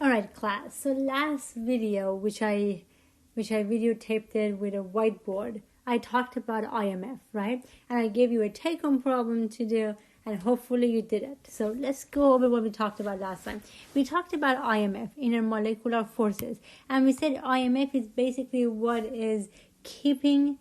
Alright class, so last video which I videotaped it with a whiteboard, I talked about IMF, right? And I gave you a take-home problem to do and hopefully you did it. So let's go over what we talked about last time. We talked about IMF, intermolecular forces, and we said IMF is basically what is keeping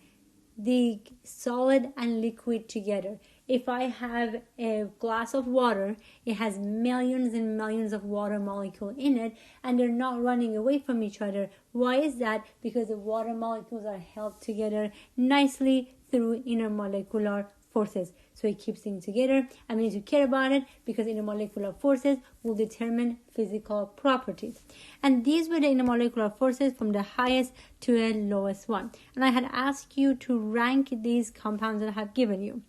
the solid and liquid together. If I have a glass of water, it has millions and millions of water molecules in it, and they're not running away from each other. Why is that? Because the water molecules are held together nicely through intermolecular forces. So it keeps things together, and we need to care about it because intermolecular forces will determine physical properties. And these were the intermolecular forces from the highest to the lowest one. And I had asked you to rank these compounds that I have given you.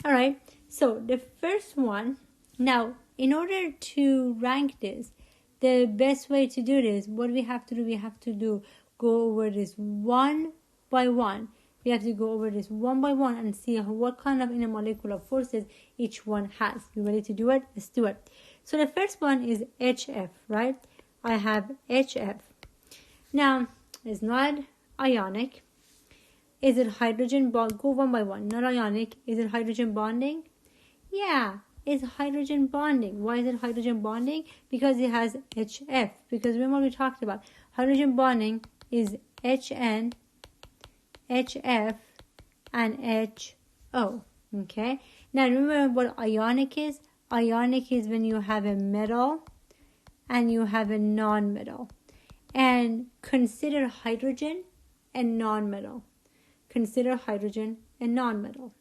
Alright, so the first one, now in order to rank this, the best way to do this, what we have to go over this one by one. We have to go over this one by one and see what kind of intermolecular forces each one has. You ready to do it? Let's do it. So the first one is HF, right? I have HF. Now, it's not ionic. Is it hydrogen bond? Go one by one. Not ionic. Is it hydrogen bonding? Yeah, it's hydrogen bonding. Why is it hydrogen bonding? Because it has HF. Because remember we talked about hydrogen bonding is HN, HF, and HO. Okay. Now remember what ionic is? Ionic is when you have a metal and you have a non-metal. And consider hydrogen and non-metal. Consider hydrogen and non-metal.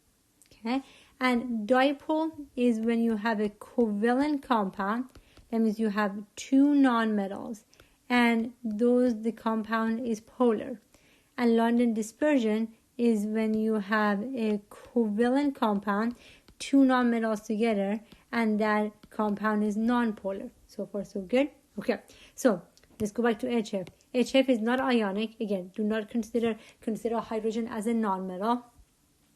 Okay. And dipole is when you have a covalent compound. That means you have two non-metals. And the compound is polar. And London dispersion is when you have a covalent compound, two non-metals together, and that compound is non-polar. So far, so good. Okay, so let's go back to HF. HF is not ionic. Again, do not consider hydrogen as a non-metal.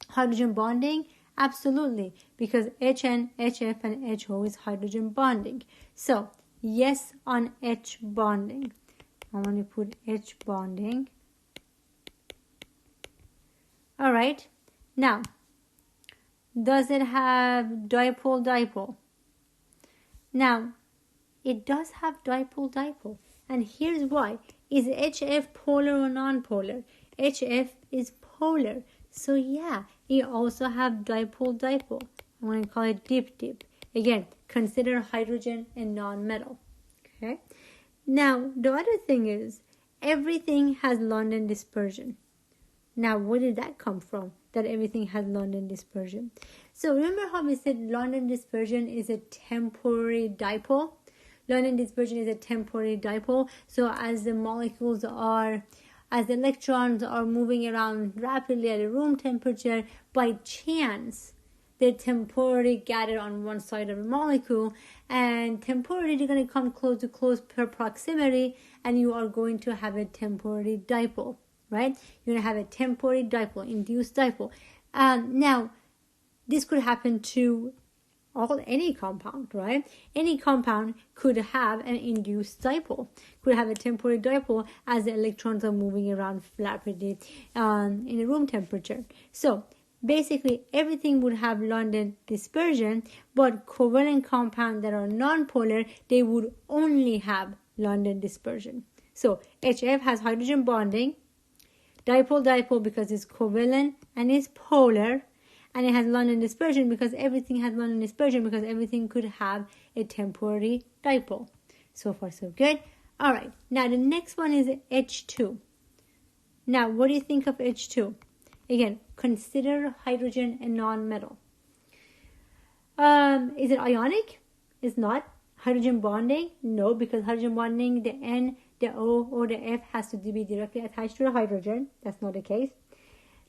Hydrogen bonding, absolutely, because HN, HF, and HO is hydrogen bonding. So yes on H bonding. I want to put H bonding. All right. Now, does it have dipole? Now, it does have dipole. And here's why. Is HF polar or non-polar? HF is polar. So yeah, it also have dipole. I'm going to call it dip. Again, consider hydrogen and non-metal. Okay. Now, the other thing is, everything has London dispersion. Now, where did that come from? That everything has London dispersion. So remember how we said London dispersion is a temporary dipole? London dispersion is a temporary dipole. So as the electrons are moving around rapidly at a room temperature, by chance, they temporarily gather on one side of a molecule, and temporarily they're going to come close to close per proximity, and you are going to have a temporary dipole. Right? You're going to have a temporary dipole, induced dipole. Now, this could happen to any compound, right? Any compound could have an induced dipole, could have a temporary dipole as the electrons are moving around rapidly in a room temperature. So, basically, everything would have London dispersion, but covalent compounds that are non-polar, they would only have London dispersion. So, HF has hydrogen bonding, dipole because it's covalent and it's polar, and it has London dispersion because everything has London dispersion because everything could have a temporary dipole. So far, so good. All right. Now, the next one is H2. Now, what do you think of H2? Again, consider hydrogen and non-metal. Is it ionic? It's not. Hydrogen bonding? No, because hydrogen bonding, the N, the O, or the F has to be directly attached to the hydrogen. That's not the case.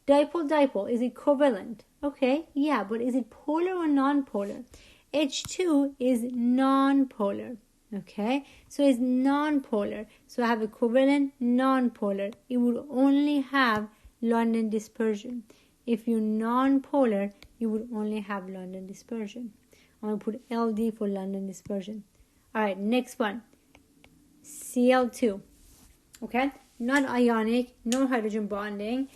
Dipole, is it covalent? Okay, yeah, but is it polar or non-polar? H2 is non-polar. Okay, so it's non-polar. So I have a covalent non-polar. It would only have London dispersion. If you're non-polar, you would only have London dispersion. I'm going to put LD for London dispersion. All right, next one. Cl2. Okay, not ionic, no hydrogen bonding.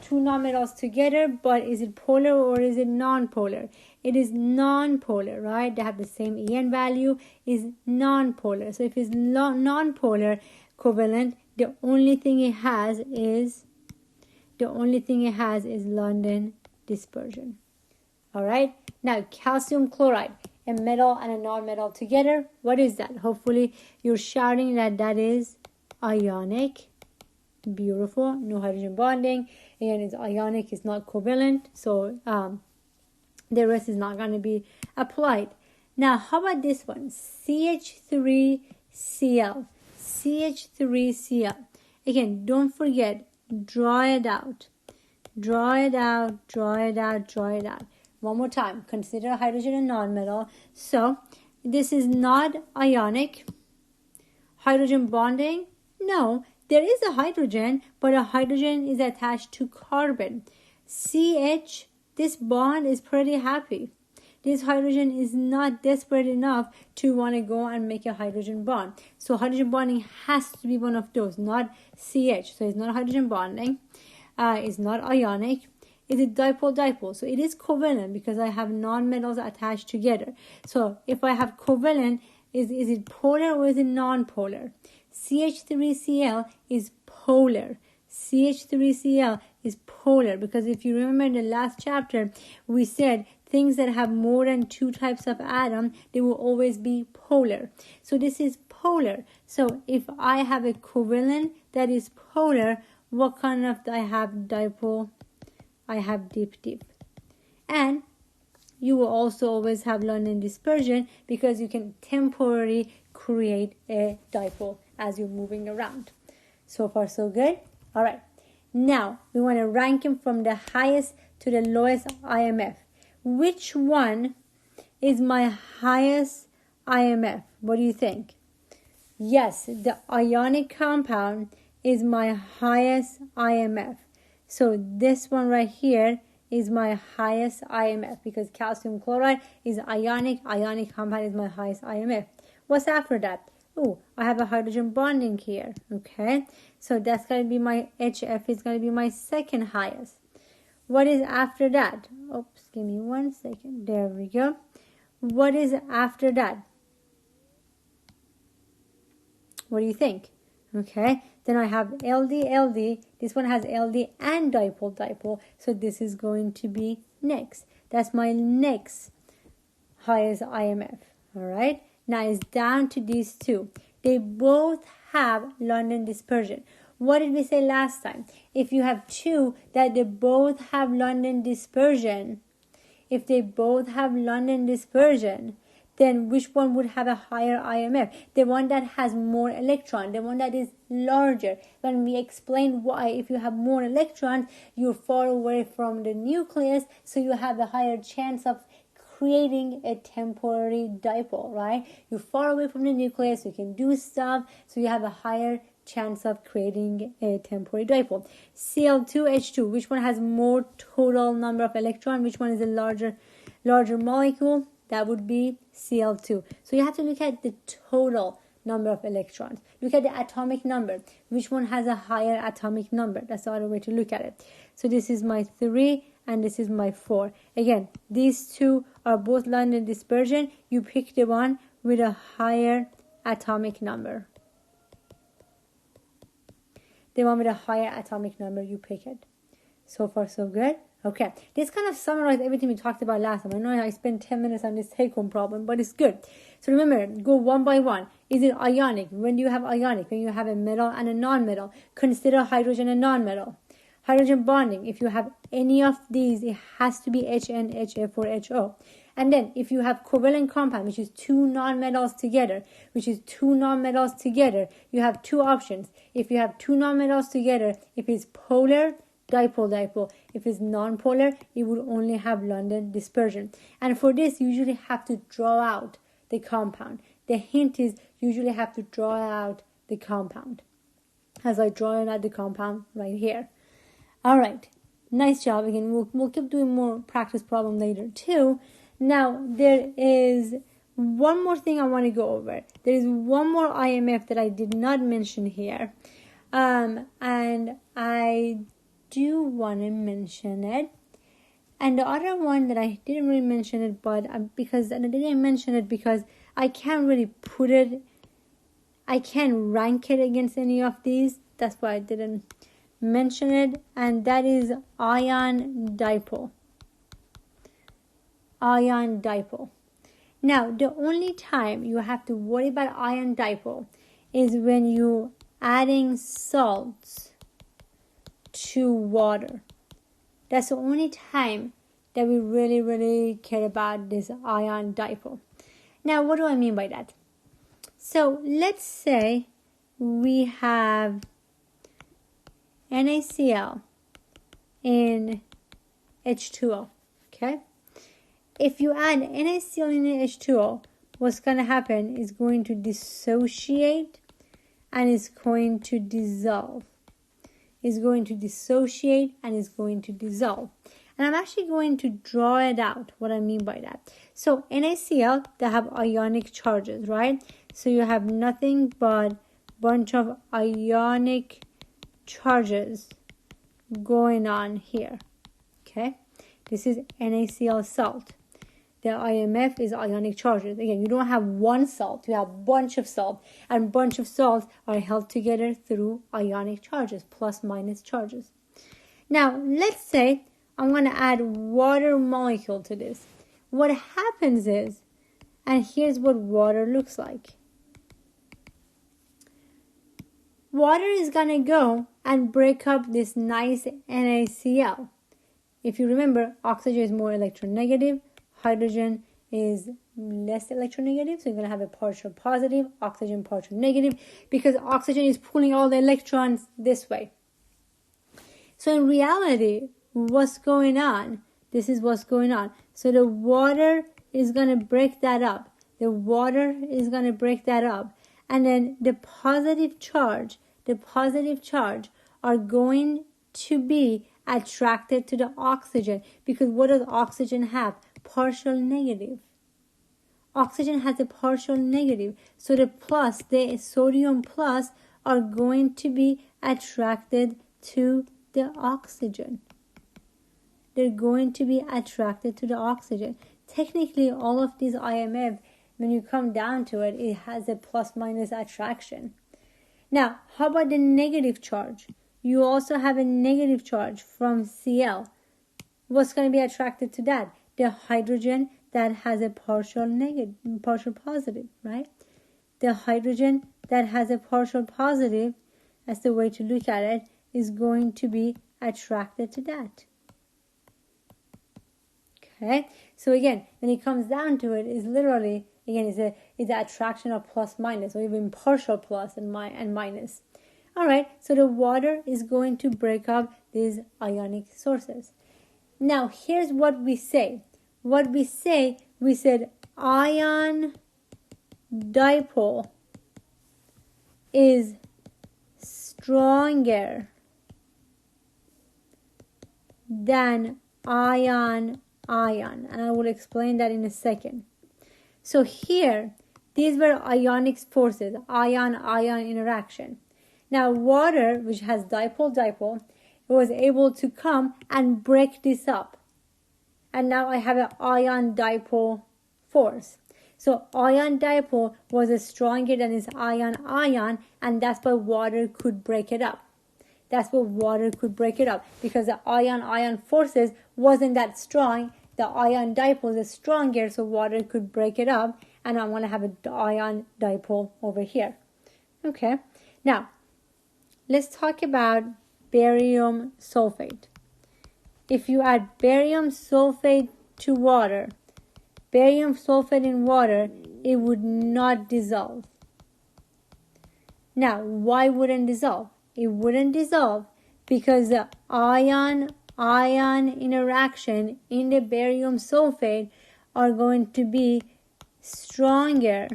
Two nonmetals together, but is it polar or is it non-polar? It is non-polar, right? They have the same En value, is non-polar. So if it's non-polar covalent, the only thing it has is London dispersion. All right. Now calcium chloride, a metal and a non-metal together. What is that? Hopefully you're shouting that is ionic. Beautiful. No hydrogen bonding. Again, it's ionic. It's not covalent. So the rest is not going to be applied. Now, how about this one? CH3Cl. CH3Cl. Again, don't forget, draw it out. Draw it out, draw it out, draw it out. One more time. Consider hydrogen a nonmetal. So, this is not ionic. Hydrogen bonding? No. There is a hydrogen, but a hydrogen is attached to carbon. CH, this bond is pretty happy. This hydrogen is not desperate enough to want to go and make a hydrogen bond. So hydrogen bonding has to be one of those, not CH. So it's not hydrogen bonding. It's not ionic. It's a dipole-dipole. So it is covalent because I have nonmetals attached together. So if I have covalent, is it polar or is it non-polar? CH3Cl is polar. CH3Cl is polar because if you remember in the last chapter, we said things that have more than two types of atom, they will always be polar. So this is polar. So if I have a covalent that is polar, what kind of I have dipole? I have dip. And you will also always have London dispersion because you can temporarily create a dipole as you're moving around. So far so good. All right. Now we want to rank them from the highest to the lowest IMF. Which one is my highest IMF? What do you think? Yes, the ionic compound is my highest IMF. So this one right here is my highest IMF because calcium chloride is ionic. Ionic compound is my highest IMF. What's after that? Oh, I have a hydrogen bonding here. Okay, so that's going to be my HF is going to be my second highest. What is after that? Oops, give me 1 second. There we go. What is after that? What do you think? Okay, then I have LD. This one has LD and dipole. So this is going to be next. That's my next highest IMF. All right. Now it's down to these two. They both have London dispersion. What did we say last time? If you have two that they both have London dispersion, then which one would have a higher IMF? The one that has more electrons, the one that is larger. When we explained why, if you have more electrons, you're far away from the nucleus, so you have a higher chance of creating a temporary dipole, right? You're far away from the nucleus, you can do stuff, so you have a higher chance of creating a temporary dipole. Cl2H2, which one has more total number of electrons? Which one is a larger molecule? That would be Cl2. So you have to look at the total number of electrons. Look at the atomic number. Which one has a higher atomic number? That's the other way to look at it. So this is my 3 and this is my 4. Again, these two are both London dispersion. You pick the one with a higher atomic number. The one with a higher atomic number, you pick it. So far, so good. Okay, this kind of summarized everything we talked about last time. I know I spent 10 minutes on this take-home problem, but it's good. So remember, go one by one. Is it ionic? When do you have ionic? When you have a metal and a non-metal. Consider hydrogen a non-metal. Hydrogen bonding, if you have any of these, it has to be HN, HF, or HO. And then if you have covalent compound, which is two nonmetals together, you have two options. If you have two nonmetals together, if it's polar, dipole. If it's non-polar, it would only have London dispersion. And for this, you usually have to draw out the compound. The hint is usually have to draw out the compound. As I draw out the compound right here. All right, nice job. Again, we'll keep doing more practice problem later too. Now, there is one more thing I want to go over. There is one more IMF that I did not mention here. And I do want to mention it. And the other one that I didn't really mention it, but because I didn't mention it because I can't really put it, I can't rank it against any of these. That's why I didn't mention it. And that is ion dipole. Ion dipole. Now, the only time you have to worry about ion dipole is when you're adding salts to water. That's the only time that we really care about this ion dipole. Now, what do I mean by that? So, let's say we have NaCl in H2O, okay? If you add NaCl in H2O, what's going to happen is going to dissociate and it's going to dissolve. It's going to dissociate and it's going to dissolve. And I'm actually going to draw it out, what I mean by that. So NaCl, they have ionic charges, right? So you have nothing but bunch of ionic charges going on here, okay? This is NaCl salt. The IMF is ionic charges. Again, you don't have one salt, you have a bunch of salt, and bunch of salts are held together through ionic charges, plus minus charges. Now, let's say I'm going to add water molecule to this. What happens is, and here's what water looks like. Water is going to go and break up this nice NaCl. If you remember, oxygen is more electronegative, hydrogen is less electronegative, so you're going to have a partial positive, oxygen partial negative, because oxygen is pulling all the electrons this way. So in reality, what's going on? This is what's going on. So the water is going to break that up. The water is going to break that up. And then the positive charge are going to be attracted to the oxygen, because what does oxygen have? Partial negative. Oxygen has a partial negative, so the sodium plus are going to be attracted to the oxygen. They're going to be attracted to the oxygen. Technically, all of these IMF, when you come down to it, it has a plus minus attraction. Now, how about the negative charge? You also have a negative charge from Cl. What's going to be attracted to that? The hydrogen that has a partial positive, right? The hydrogen that has a partial positive, that's the way to look at it, is going to be attracted to that. Okay? So again, when it comes down to it, is literally, again, it's the attraction of plus minus, or even partial plus and minus. All right, so the water is going to break up these ionic sources. Now, here's what we say. We said ion dipole is stronger than ion. And I will explain that in a second. So here, these were ionic forces, ion-ion interaction. Now, water, which has dipole, was able to come and break this up. And now I have an ion dipole force. So ion dipole was stronger than this ion, and that's why water could break it up. Because the ion forces wasn't that strong. The ion dipole is stronger, so water could break it up. And I want to have an ion dipole over here. Okay. Now, let's talk about barium sulfate. If you add barium sulfate to water, barium sulfate in water, it would not dissolve. Now, why wouldn't dissolve? It wouldn't dissolve because the ion-ion interaction in the barium sulfate are going to be stronger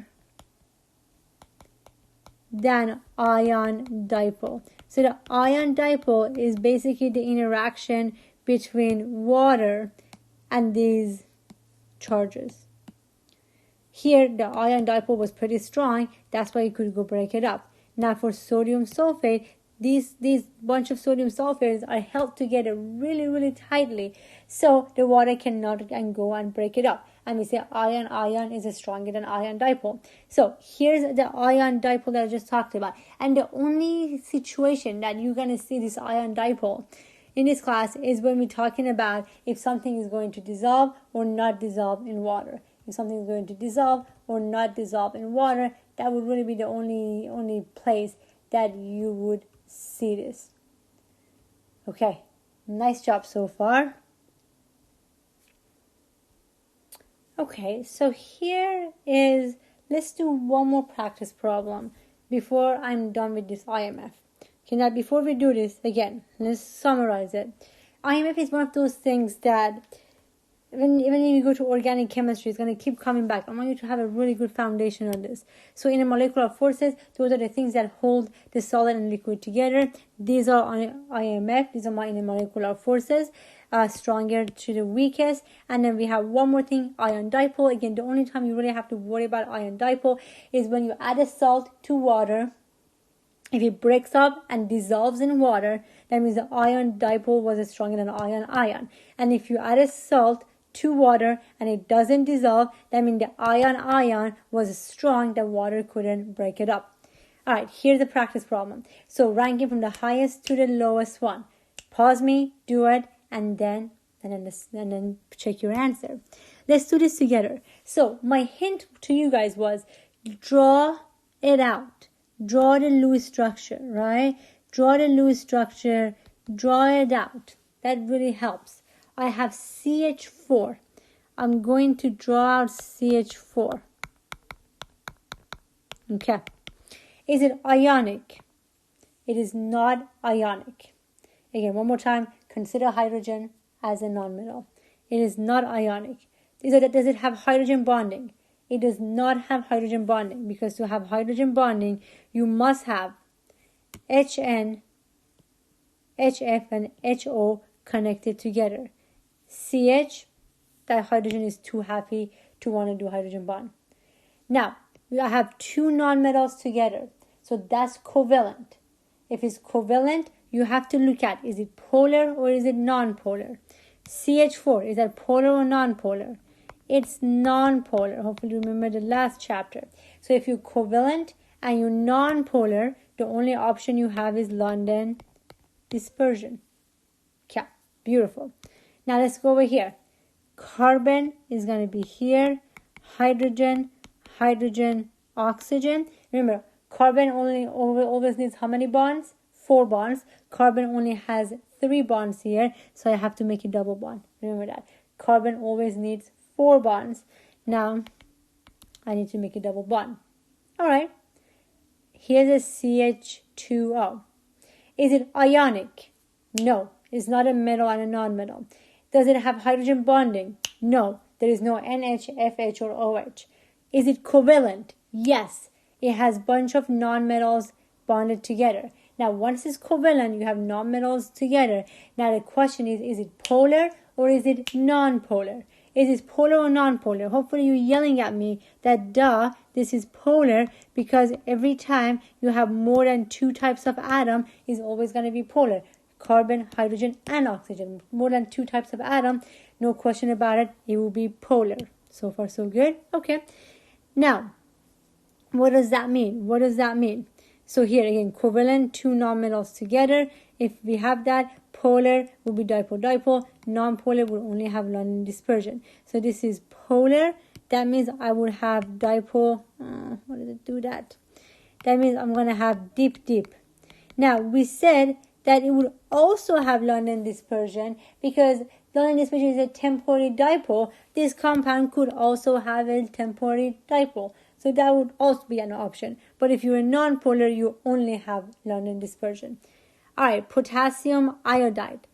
than ion dipole. So the ion dipole is basically the interaction between water and these charges. Here, the ion dipole was pretty strong. That's why you could go break it up. Now, for sodium sulfate, these bunch of sodium sulfates are held together really, really tightly, so the water cannot go and break it up. And we say ion is stronger than ion dipole. So here's the ion dipole that I just talked about. And the only situation that you're going to see this ion dipole in this class is when we're talking about if something is going to dissolve or not dissolve in water. If something is going to dissolve or not dissolve in water, that would really be the only place that you would see this. Okay, nice job so far. Okay, so here is, let's do one more practice problem before I'm done with this IMF. Okay, now before we do this, again, let's summarize it. IMF is one of those things that when you go to organic chemistry, it's going to keep coming back. I want you to have a really good foundation on this. So intermolecular forces, those are the things that hold the solid and liquid together. These are IMF, these are my intermolecular forces, stronger to the weakest. And then we have one more thing, ion dipole. Again, the only time you really have to worry about ion dipole is when you add a salt to water. If it breaks up and dissolves in water, that means the ion dipole was stronger than ion. And if you add a salt to water and it doesn't dissolve, that means the ion was strong, the water couldn't break it up. All right, here's the practice problem. So ranking from the highest to the lowest one. Pause me, do it, and then check your answer. Let's do this together. So my hint to you guys was draw it out. Draw the Lewis structure, right? Draw the Lewis structure, draw it out. That really helps. I have CH4. I'm going to draw out CH4. Okay. Is it ionic? It is not ionic. Again, one more time, consider hydrogen as a nonmetal. It is not ionic. Does it have hydrogen bonding? It does not have hydrogen bonding, because to have hydrogen bonding, you must have HN, HF, and HO connected together. CH, that hydrogen is too happy to want to do hydrogen bond. Now, I have two nonmetals together, so that's covalent. If it's covalent, you have to look at, is it polar or is it non-polar? CH4, is that polar or non-polar? It's non-polar. Hopefully you remember the last chapter. So if you're covalent and you're non-polar, the only option you have is London dispersion. Okay, beautiful. Now let's go over here. Carbon is going to be here. Hydrogen, hydrogen, oxygen. Remember, carbon always needs how many bonds? 4 bonds. Carbon only has 3 bonds here, so I have to make a double bond. Remember that. Carbon always needs 4 bonds. Now, I need to make a double bond. All right. Here's a CH2O. Is it ionic? No. It's not a metal and a non-metal. Does it have hydrogen bonding? No. There is no NH, FH, or OH. Is it covalent? Yes. It has a bunch of non-metals bonded together. Now, once it's covalent, you have non-metals together. Now, the question is it polar or is it non-polar? Is it polar or non-polar? Hopefully, you're yelling at me that, duh, this is polar, because every time you have more than 2 types of atom, is always going to be polar. Carbon, hydrogen, and oxygen. More than 2 types of atom, no question about it, it will be polar. So far, so good. Okay. Now, what does that mean? What does that mean? So here again, covalent, 2 nonmetals together. If we have that, polar will be dipole-dipole. Non-polar will only have London dispersion. So this is polar. That means I would have dipole. What does it do that? That means I'm going to have deep. Now, we said that it would also have London dispersion, because London dispersion is a temporary dipole. This compound could also have a temporary dipole. So that would also be an option. But if you're a non-polar, you only have London dispersion. All right, potassium iodide.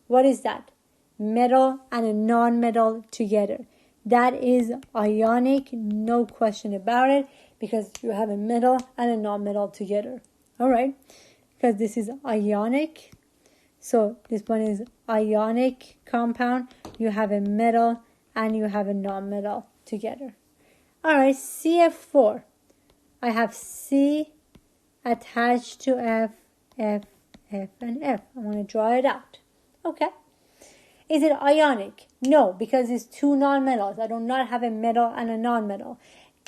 What is that? Metal and a non-metal together. That is ionic, no question about it, because you have a metal and a non-metal together. All right, because this is ionic. So this one is ionic compound. You have a metal and you have a non-metal together. All right, CF4. I have C attached to F, F, F, and F. I'm going to draw it out. Okay. Is it ionic? No, because it's two nonmetals. I do not have a metal and a nonmetal.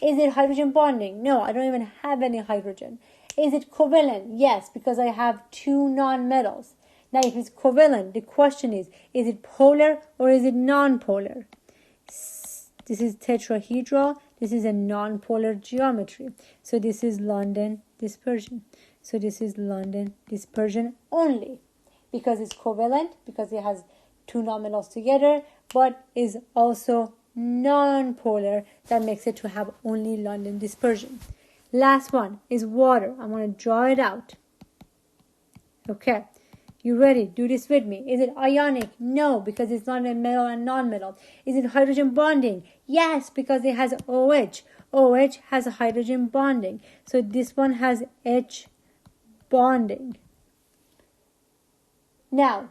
Is it hydrogen bonding? No, I don't even have any hydrogen. Is it covalent? Yes, because I have two nonmetals. Now, if it's covalent, the question is it polar or is it nonpolar? This is tetrahedral. This is a nonpolar geometry. So this is London dispersion. So this is London dispersion only because it's covalent, because it has two nonmetals together, but is also nonpolar. That makes it to have only London dispersion. Last one is water. I'm going to draw it out. Okay. You ready? Do this with me. Is it ionic? No, because it's not a metal and non-metal. Is it hydrogen bonding? Yes, because it has OH. OH has a hydrogen bonding. So this one has H bonding. Now,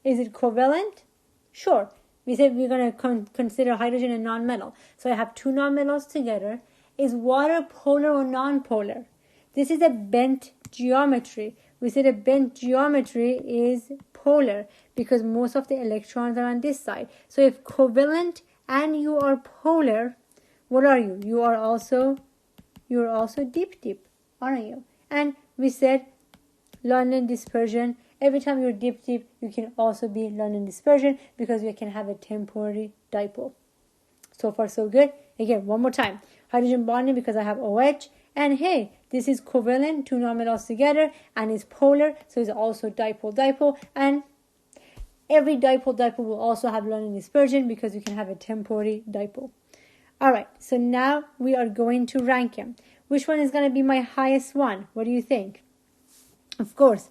is it covalent? Sure. We said we're going to consider hydrogen a non-metal. So I have two non-metals together. Is water polar or non-polar? This is a bent geometry. We said a bent geometry is polar because most of the electrons are on this side. So if covalent and you are polar, what are you? You are also dip, aren't you? And we said London dispersion. Every time you're dip, you can also be London dispersion because you can have a temporary dipole. So far, so good. Again, one more time. Hydrogen bonding because I have OH. And hey, this is covalent, two nonmetals together, and it's polar, so it's also dipole. And every dipole will also have London dispersion because you can have a temporary dipole. All right, so now we are going to rank them. Which one is going to be my highest one? What do you think? Of course,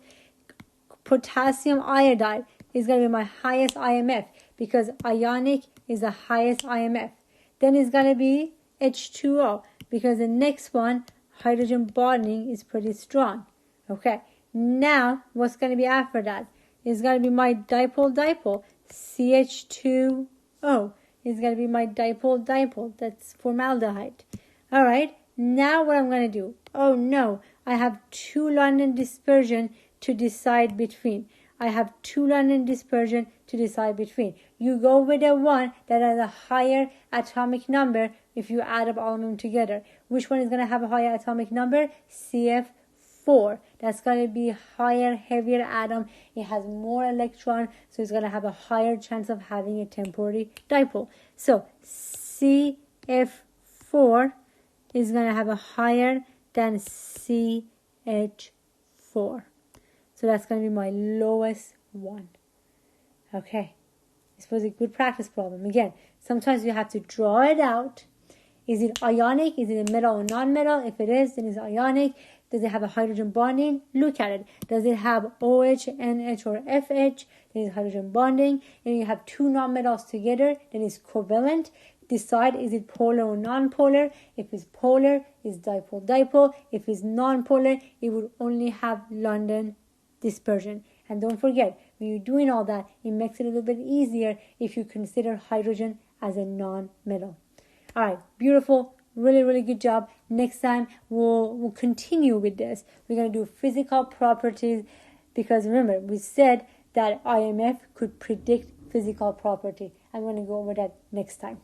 potassium iodide is going to be my highest IMF because ionic is the highest IMF. Then it's going to be H2O because the next one, hydrogen bonding, is pretty strong. Okay, now what's going to be after that? It's going to be my dipole, CH2O. It's going to be my dipole, that's formaldehyde. All right, now what I'm going to do? Oh no, I have two London dispersion to decide between. You go with the one that has a higher atomic number if you add up all of them together. Which one is going to have a higher atomic number? CF4. That's going to be higher, heavier atom. It has more electrons, so it's going to have a higher chance of having a temporary dipole. So CF4 is going to have a higher than CH4. So that's going to be my lowest one. Okay. This was a good practice problem. Again, sometimes you have to draw it out. Is it ionic? Is it a metal or non-metal? If it is, then it's ionic. Does it have a hydrogen bonding? Look at it. Does it have OH, NH, or FH? Then it's hydrogen bonding. And you have two non-metals together, then it's covalent. Decide, is it polar or non-polar? If it's polar, it's dipole. If it's non-polar, it would only have London dispersion. And don't forget, when you're doing all that, it makes it a little bit easier if you consider hydrogen as a non-metal. All right, beautiful. Really, really good job. Next time, we'll continue with this. We're going to do physical properties because remember, we said that IMF could predict physical property. I'm going to go over that next time.